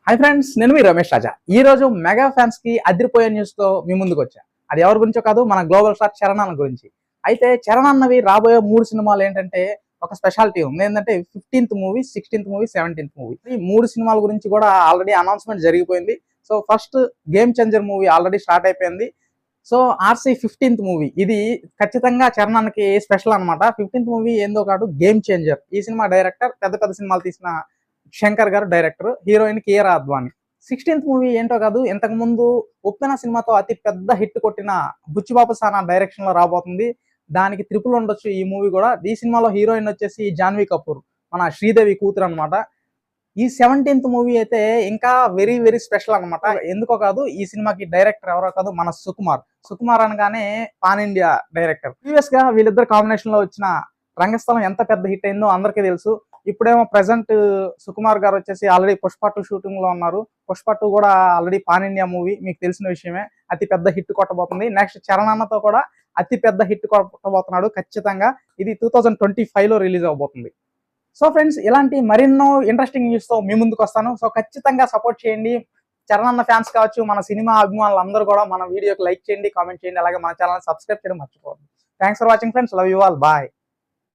Hi friends, నేను మీ రమేష్ రాజా. ఈ రోజు మెగా ఫ్యాన్స్ కి అదిరిపోయే న్యూస్ తో మీ ముందుకు వచ్చా. అది ఎవరి గురించో కాదు, మన గ్లోబల్ స్టార్ చరణ్ అన్న గురించి. అయితే చరణ్ అన్నవి రాబోయే 3 సినిమాలు ఏంటంటే ఒక స్పెషాలిటీ ఉంది. ఏంటంటే 15th movie, 16th movie, 17th movie. ఈ 3 సినిమాల గురించి కూడా ఆల్రెడీ అనౌన్స్మెంట్ జరిగిపోయింది. So first game changer movie already start అయిపోయింది. సో ఆర్సీ 15th మూవీ ఇది ఖచ్చితంగా చరణ్ అన్నకి స్పెషల్ అనమాట. 15th మూవీ ఏందో కాదు, గేమ్ చేంజర్. ఈ సినిమా డైరెక్టర్ పెద్ద పెద్ద సినిమాలు తీసిన శంకర్ గారు director, heroine Kiara Advani. 16th movie ఏంటో కాదు, ఇంతకు ముందు ఉప్పెన సినిమాతో అతి పెద్ద హిట్ కొట్టిన బుచ్చిబాబు సానా డైరెక్షన్ లో రాబోతుంది. దానికి ట్రిపుల్ ఉండొచ్చు ఈ మూవీ కూడా. ఈ సినిమాలో హీరోయిన్ వచ్చేసి జాన్వీ కపూర్, మన శ్రీదేవి కూతురు అనమాట. ఈ 17th మూవీ అయితే ఇంకా వెరీ వెరీ స్పెషల్ అనమాట. ఎందుకో కాదు, ఈ సినిమాకి డైరెక్టర్ ఎవరో కాదు, మన సుకుమార్ అనగానే పాన్ ఇండియా డైరెక్టర్. ప్రీవియస్ గా వీళ్ళిద్దరు కాంబినేషన్ లో వచ్చిన రంగస్థలం ఎంత పెద్ద హిట్ అయిందో అందరికీ తెలుసు. ఇప్పుడేమో ప్రెసెంట్ సుకుమార్ గారు వచ్చేసి ఆల్రెడీ పుష్ప 2 షూటింగ్ లో ఉన్నారు. పుష్ప 2 కూడా ఆల్రెడీ పాన్ ఇండియా మూవీ, మీకు తెలిసిన విషయమే. అతి పెద్ద హిట్ కొట్టబోతుంది. నెక్స్ట్ చరణ్ అన్నతో కూడా అతి పెద్ద హిట్ కొట్టబోతున్నాడు ఖచ్చితంగా. ఇది 2025 లో రిలీజ్ అవబోతుంది. సో ఫ్రెండ్స్, ఇలాంటి మరెన్నో ఇంట్రెస్టింగ్ న్యూస్ తో మీ ముందుకు వస్తాను. సో ఖచ్చితంగా సపోర్ట్ చేయండి. చరణ్ అన్న ఫ్యాన్స్ కావచ్చు, మన సినిమా అభిమానులు అందరూ కూడా మన వీడియోకి లైక్ చేయండి, కామెంట్ చేయండి. అలాగే మన ఛానల్ సబ్స్క్రైబ్ చేయడం మర్చిపోవద్దు. Thanks for watching friends. Love you all. Bye.